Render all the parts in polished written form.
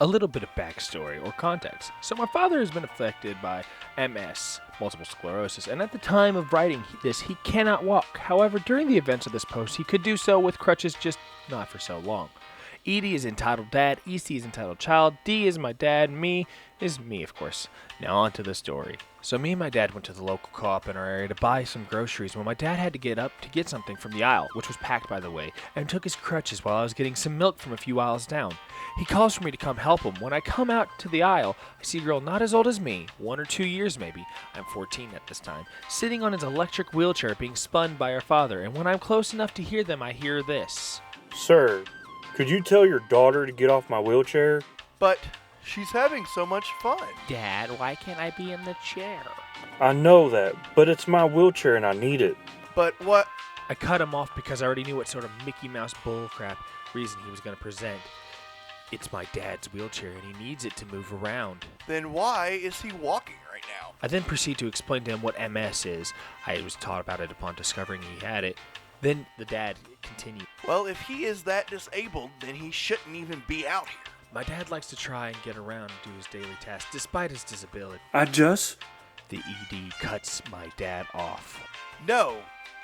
A little bit of backstory or context. So my father has been affected by MS, multiple sclerosis, and at the time of writing this, he cannot walk. However, during the events of this post, he could do so with crutches, just not for so long. Edie is entitled dad, EC is entitled child, D is my dad, me is me, of course. Now on to the story. So me and my dad went to the local co-op in our area to buy some groceries when my dad had to get up to get something from the aisle, which was packed by the way, and took his crutches while I was getting some milk from a few aisles down. He calls for me to come help him. When I come out to the aisle, I see a girl not as old as me, 1 or 2 years maybe, I'm 14 at this time, sitting on his electric wheelchair being spun by her father, and when I'm close enough to hear them, I hear this. Sir, could you tell your daughter to get off my wheelchair? But she's having so much fun. Dad, why can't I be in the chair? I know that, but it's my wheelchair and I need it. But what? I cut him off because I already knew what sort of Mickey Mouse bullcrap reason he was going to present. It's my dad's wheelchair and he needs it to move around. Then why is he walking right now? I then proceed to explain to him what MS is. I was taught about it upon discovering he had it. Then the dad continued. Well, if he is that disabled, then he shouldn't even be out here. My dad likes to try and get around and do his daily tasks despite his disability. The ED cuts my dad off. No,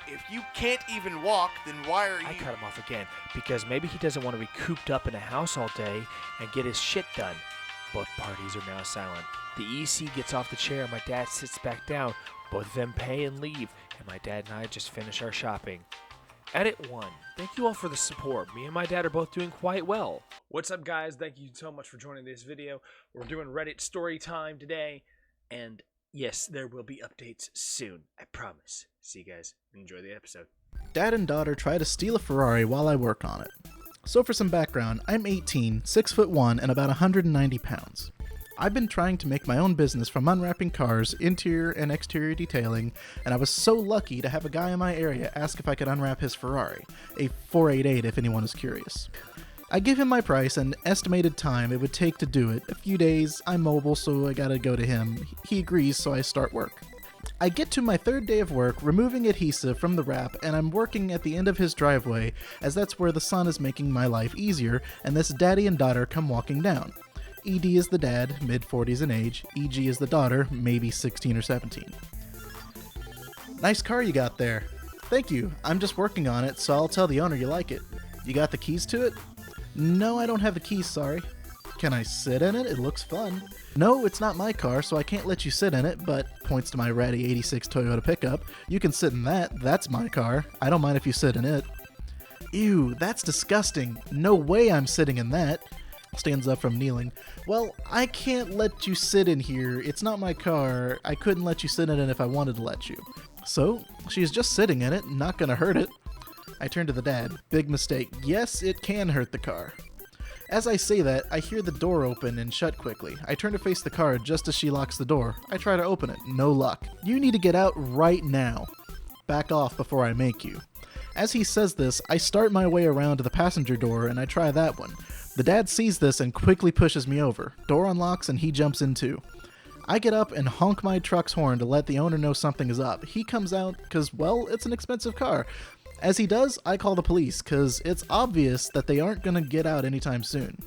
if you can't even walk, then why are you... I cut him off again because maybe he doesn't want to be cooped up in a house all day and get his shit done. Both parties are now silent. The EC gets off the chair and my dad sits back down. Both of them pay and leave, and my dad and I just finish our shopping. Edit 1. Thank you all for the support. Me and my dad are both doing quite well. What's up, guys? Thank you so much for joining this video. We're doing Reddit story time today, and yes, there will be updates soon. I promise. See you guys. Enjoy the episode. Dad and daughter try to steal a Ferrari while I work on it. So for some background, I'm 18, 6'1", and about 190 pounds. I've been trying to make my own business from unwrapping cars, interior and exterior detailing, and I was so lucky to have a guy in my area ask if I could unwrap his Ferrari, a 488 if anyone is curious. I give him my price and estimated time it would take to do it. A few days, I'm mobile so I gotta go to him. He agrees so I start work. I get to my third day of work, removing adhesive from the wrap, and I'm working at the end of his driveway as that's where the sun is making my life easier and this daddy and daughter come walking down. ED is the dad, mid-40s in age. EG is the daughter, maybe 16 or 17. Nice car you got there. Thank you. I'm just working on it, so I'll tell the owner you like it. You got the keys to it? No, I don't have the keys, sorry. Can I sit in it? It looks fun. No, it's not my car, so I can't let you sit in it, but points to my ratty 86 Toyota pickup. You can sit in that. That's my car. I don't mind if you sit in it. Ew, that's disgusting. No way I'm sitting in that. Stands up from kneeling. Well, I can't let you sit in here. It's not my car. I couldn't let you sit in it if I wanted to let you. So, she's just sitting in it, not gonna hurt it. I turn to the dad. Big mistake. Yes, it can hurt the car. As I say that, I hear the door open and shut quickly. I turn to face the car just as she locks the door. I try to open it. No luck. You need to get out right now. Back off before I make you. As he says this, I start my way around to the passenger door and I try that one. The dad sees this and quickly pushes me over. Door unlocks and he jumps in too. I get up and honk my truck's horn to let the owner know something is up. He comes out because, well, it's an expensive car. As he does, I call the police because it's obvious that they aren't going to get out anytime soon.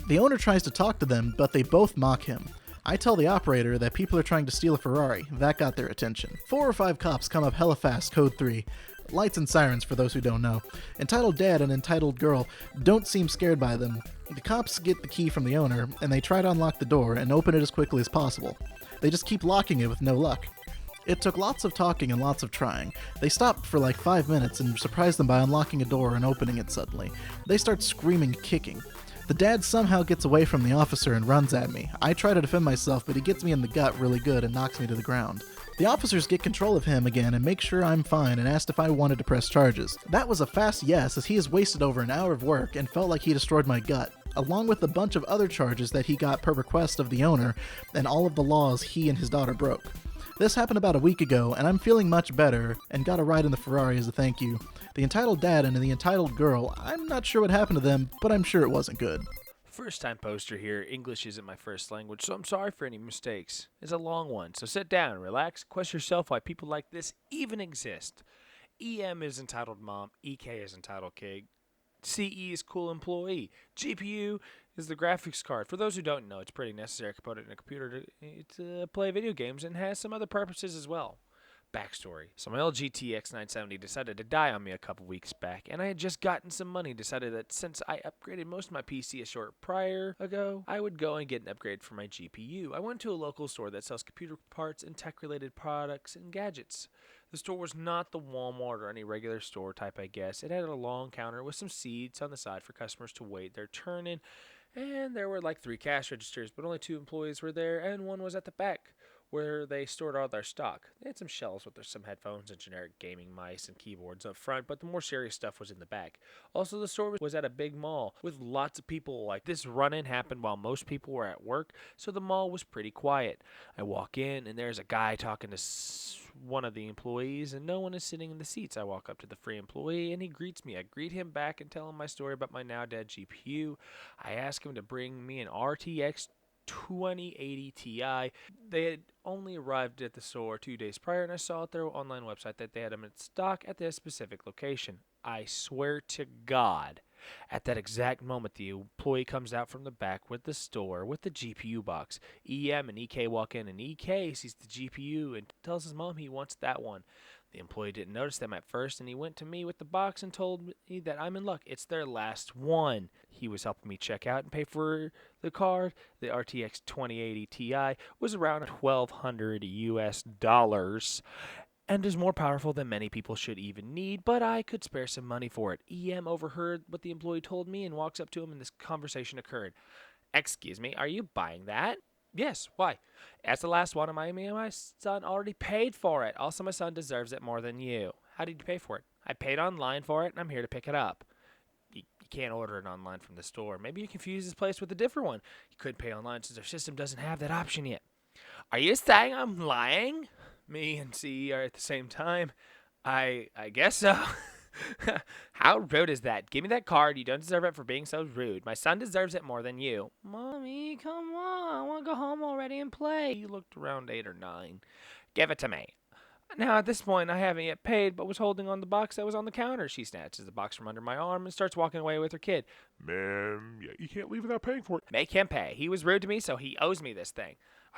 The owner tries to talk to them, but they both mock him. I tell the operator that people are trying to steal a Ferrari. That got their attention. 4 or 5 cops come up hella fast, code 3. Lights and sirens for those who don't know. Entitled dad and entitled girl don't seem scared by them. The cops get the key from the owner, and they try to unlock the door and open it as quickly as possible. They just keep locking it with no luck. It took lots of talking and lots of trying. They stopped for like 5 minutes and surprised them by unlocking a door and opening it suddenly. They start screaming and kicking. The dad somehow gets away from the officer and runs at me. I try to defend myself, but he gets me in the gut really good and knocks me to the ground. The officers get control of him again and make sure I'm fine and asked if I wanted to press charges. That was a fast yes, as he has wasted over an hour of work and felt like he destroyed my gut, along with a bunch of other charges that he got per request of the owner and all of the laws he and his daughter broke. This happened about a week ago, and I'm feeling much better and got a ride in the Ferrari as a thank you. The entitled dad and the entitled girl, I'm not sure what happened to them, but I'm sure it wasn't good. First time poster here. English isn't my first language, so I'm sorry for any mistakes. It's a long one, so sit down, relax, question yourself why people like this even exist. EM is entitled mom, EK is entitled kid, CE is cool employee, GPU is the graphics card. For those who don't know, it's a pretty necessary component in a computer to play video games and has some other purposes as well. Backstory. So my old GTX 970 decided to die on me a couple weeks back, and I had just gotten some money, decided that since I upgraded most of my PC a short prior ago, I would go and get an upgrade for my GPU. I went to a local store that sells computer parts and tech-related products and gadgets. The store was not the Walmart or any regular store type, I guess. It had a long counter with some seats on the side for customers to wait their turn in, and there were like 3 cash registers, but only 2 employees were there, and one was at the back, where they stored all their stock. They had some shelves with some headphones and generic gaming mice and keyboards up front, but the more serious stuff was in the back. Also, the store was at a big mall with lots of people. Like, this run-in happened while most people were at work, so the mall was pretty quiet. I walk in, and there's a guy talking to one of the employees, and no one is sitting in the seats. I walk up to the free employee, and he greets me. I greet him back and tell him my story about my now-dead GPU. I ask him to bring me an RTX 2080 Ti. They had only arrived at the store 2 days prior, and I saw at their online website that they had them in stock at this specific location. I swear to God, at that exact moment, the employee comes out from the back with the store with the GPU box. EM and EK walk in, and EK sees the GPU and tells his mom he wants that one. The employee didn't notice them at first, and he went to me with the box and told me that I'm in luck. It's their last one. He was helping me check out and pay for the card. The RTX 2080 Ti was around $1,200 US, and is more powerful than many people should even need, but I could spare some money for it. EM overheard what the employee told me and walks up to him, and this conversation occurred. Excuse me, are you buying that? Yes, why? As the last one of me and my son already paid for it. Also, my son deserves it more than you. How did you pay for it? I paid online for it, and I'm here to pick it up. You can't order it online from the store. Maybe you confuse this place with a different one. You couldn't pay online since their system doesn't have that option yet. Are you saying I'm lying? Me and CE are at the same time. I guess so. How rude is that? Give me that card. You don't deserve it for being so rude. My son deserves it more than you. Mommy, come on. I want to go home already and play. You looked around 8 or 9. Give it to me. Now, at this point, I haven't yet paid, but was holding on the box that was on the counter. She snatches the box from under my arm and starts walking away with her kid. Ma'am, you can't leave without paying for it. Make him pay. He was rude to me, so he owes me this thing.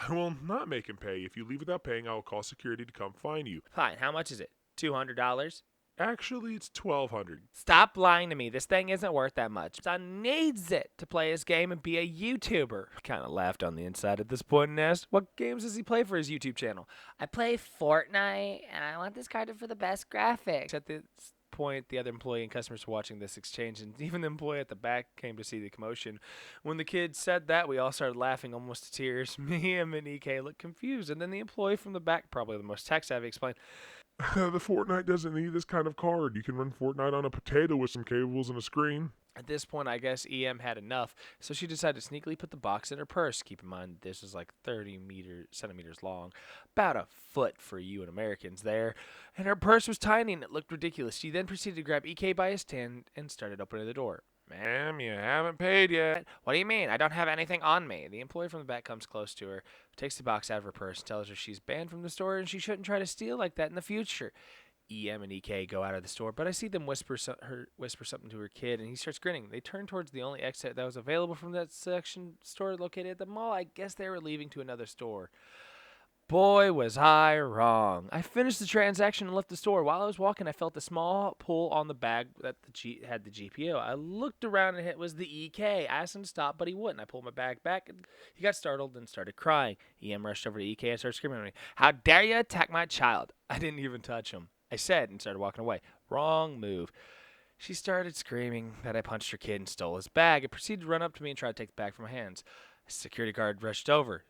I will not make him pay. If you leave without paying, I will call security to come find you. Fine. How much is it? $200? Actually, it's $1,200. Stop lying to me. This thing isn't worth that much. Son needs it to play his game and be a YouTuber. Kind of laughed on the inside at this point and asked, what games does he play for his YouTube channel? I play Fortnite, and I want this card for the best graphics. At this point, the other employee and customers were watching this exchange, and even the employee at the back came to see the commotion. When the kid said that, we all started laughing almost to tears. Me, him, and EK looked confused, and then the employee from the back, probably the most tech-savvy, explained, The Fortnite doesn't need this kind of card. You can run Fortnite on a potato with some cables and a screen. At this point, I guess EM had enough, so she decided to sneakily put the box in her purse. Keep in mind, this is like 30 centimeters long, about a foot for you and Americans there, and her purse was tiny and it looked ridiculous. She then proceeded to grab EK by his hand and started opening the door. Ma'am, you haven't paid yet. What do you mean? I don't have anything on me. The employee from the back comes close to her, takes the box out of her purse, and tells her she's banned from the store and she shouldn't try to steal like that in the future. EM and EK go out of the store, but I see them whisper something to her kid, and he starts grinning. They turn towards the only exit that was available from that section store located at the mall. I guess they were leaving to another store. Boy, was I wrong. I finished the transaction and left the store. While I was walking, I felt a small pull on the bag that had the GPU. I looked around and it was the EK. I asked him to stop, but he wouldn't. I pulled my bag back, and he got startled and started crying. EM rushed over to EK and started screaming at me, "How dare you attack my child?" I didn't even touch him, I said, and started walking away. Wrong move. She started screaming that I punched her kid and stole his bag. It proceeded to run up to me and try to take the bag from my hands. A security guard rushed over.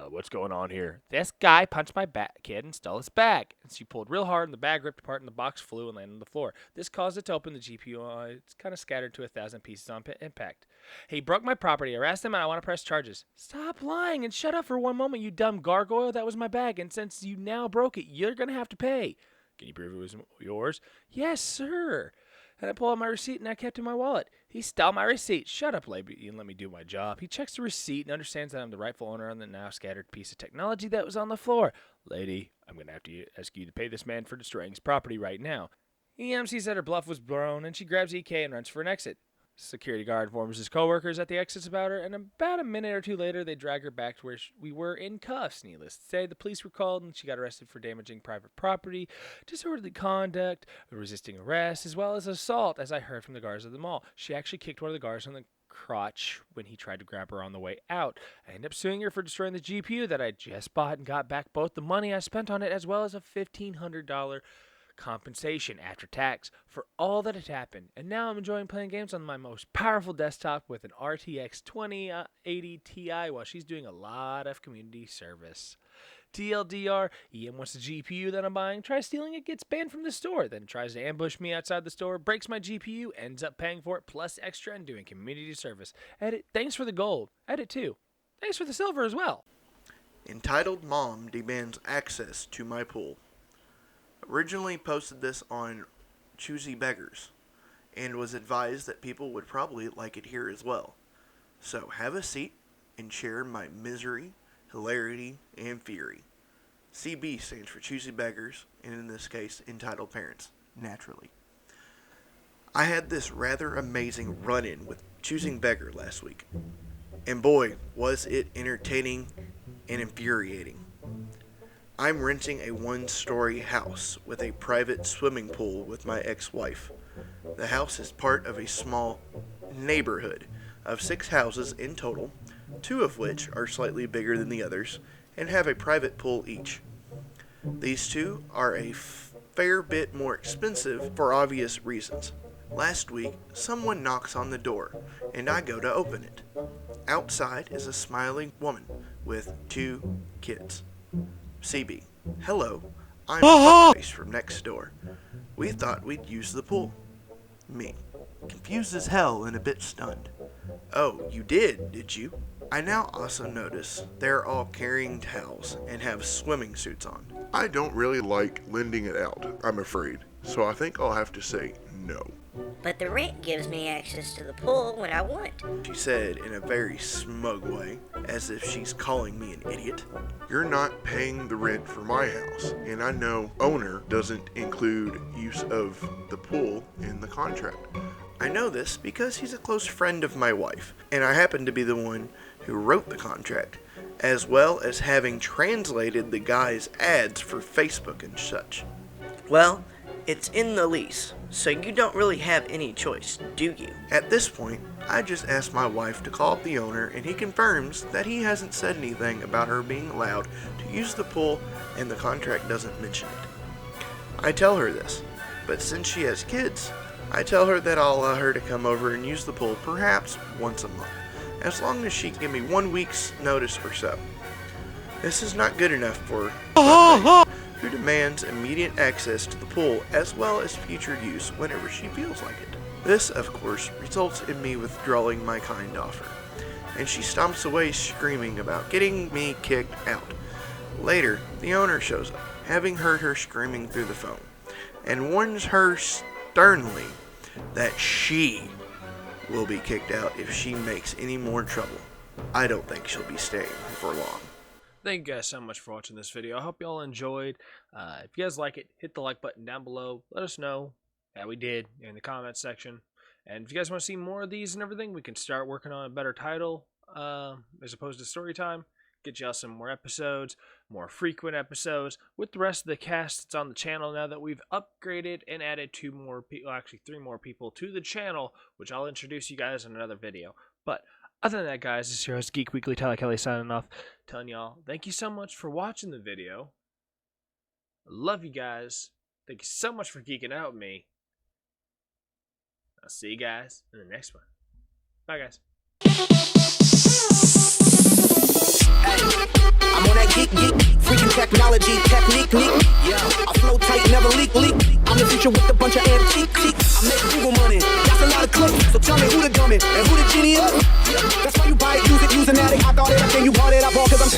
What's going on here? This guy punched my kid and stole his bag. And she pulled real hard, and the bag ripped apart, and the box flew and landed on the floor. This caused it to open. The GPU, it's kind of scattered to 1,000 pieces on impact. He broke my property. Arrest him, and I want to press charges. Stop lying and shut up for one moment, you dumb gargoyle. That was my bag, and since you now broke it, you're going to have to pay. Can you prove it was yours? Yes, sir. And I pulled out my receipt, and I kept it in my wallet. He stole my receipt. Shut up, lady, and let me do my job. He checks the receipt and understands that I'm the rightful owner of the now scattered piece of technology that was on the floor. Lady, I'm going to have to ask you to pay this man for destroying his property right now. EM sees that her bluff was blown, and she grabs EK and runs for an exit. Security guard informs his coworkers at the exits about her, and about a minute or two later, they drag her back to where we were in cuffs. Needless to say, the police were called, and she got arrested for damaging private property, disorderly conduct, resisting arrest, as well as assault, as I heard from the guards of the mall. She actually kicked one of the guards on the crotch when he tried to grab her on the way out. I ended up suing her for destroying the GPU that I just bought and got back both the money I spent on it as well as a $1,500 compensation after tax for all that had happened. And now I'm enjoying playing games on my most powerful desktop with an RTX 2080 Ti while she's doing a lot of community service. TLDR, EM wants the GPU that I'm buying, tries stealing it, gets banned from the store, then tries to ambush me outside the store, breaks my GPU, ends up paying for it plus extra and doing community service. Edit, thanks for the gold. Edit 2, thanks for the silver as well. Entitled Mom Demands Access to My Pool. Originally posted this on Choosy Beggars and was advised that people would probably like it here as well. So have a seat and share my misery, hilarity, and fury. CB stands for Choosy Beggars, and in this case, Entitled Parents, naturally. I had this rather amazing run-in with Choosing Beggar last week, and boy, was it entertaining and infuriating. I'm renting a one-story house with a private swimming pool with my ex-wife. The house is part of a small neighborhood of 6 houses in total, 2 of which are slightly bigger than the others and have a private pool each. These 2 are a fair bit more expensive for obvious reasons. Last week, someone knocks on the door, and I go to open it. Outside is a smiling woman with 2 kids. CB, hello, I'm face from next door. We thought we'd use the pool. Me, confused as hell and a bit stunned. Oh, you did you? I now also notice they're all carrying towels and have swimming suits on. I don't really like lending it out, I'm afraid. So I think I'll have to say no. But the rent gives me access to the pool when I want. She said in a very smug way, as if she's calling me an idiot. You're not paying the rent for my house, and I know owner doesn't include use of the pool in the contract. I know this because he's a close friend of my wife, and I happen to be the one who wrote the contract, as well as having translated the guy's ads for Facebook and such. Well, it's in the lease, so you don't really have any choice, do you? At this point, I just asked my wife to call up the owner, and he confirms that he hasn't said anything about her being allowed to use the pool, and the contract doesn't mention it. I tell her this, but since she has kids, I tell her that I'll allow her to come over and use the pool perhaps once a month, as long as she can give me 1 week's notice or so. This is not good enough for her, who demands immediate access to the pool as well as future use whenever she feels like it. This, of course, results in me withdrawing my kind offer, and she stomps away screaming about getting me kicked out. Later, the owner shows up, having heard her screaming through the phone, and warns her sternly that she will be kicked out if she makes any more trouble. I don't think she'll be staying for long. Thank you guys so much for watching this video. I hope you all enjoyed. If you guys like it, hit the like button down below. Let us know that we did in the comments section. And if you guys want to see more of these and everything, we can start working on a better title as opposed to story time. Get y'all some more episodes, more frequent episodes with the rest of the cast that's on the channel now that we've upgraded and added 2 more people, actually 3 more people to the channel, which I'll introduce you guys in another video. But other than that, guys, this is your host, Geek Weekly, Tyler Kelly, signing off, telling y'all thank you so much for watching the video. I love you guys. Thank you so much for geeking out with me. I'll see you guys in the next one. Bye, guys. I'm on that geek, freaking technology, technique. Yeah, I flow tight, never leak. I'm the future with a bunch of antiques. I make Google money, that's a lot of clicks. So tell me who the dummy and who the genie is. That's why you buy it, use it, use an addict. I thought it, I think you bought it, I bought 'cause I'm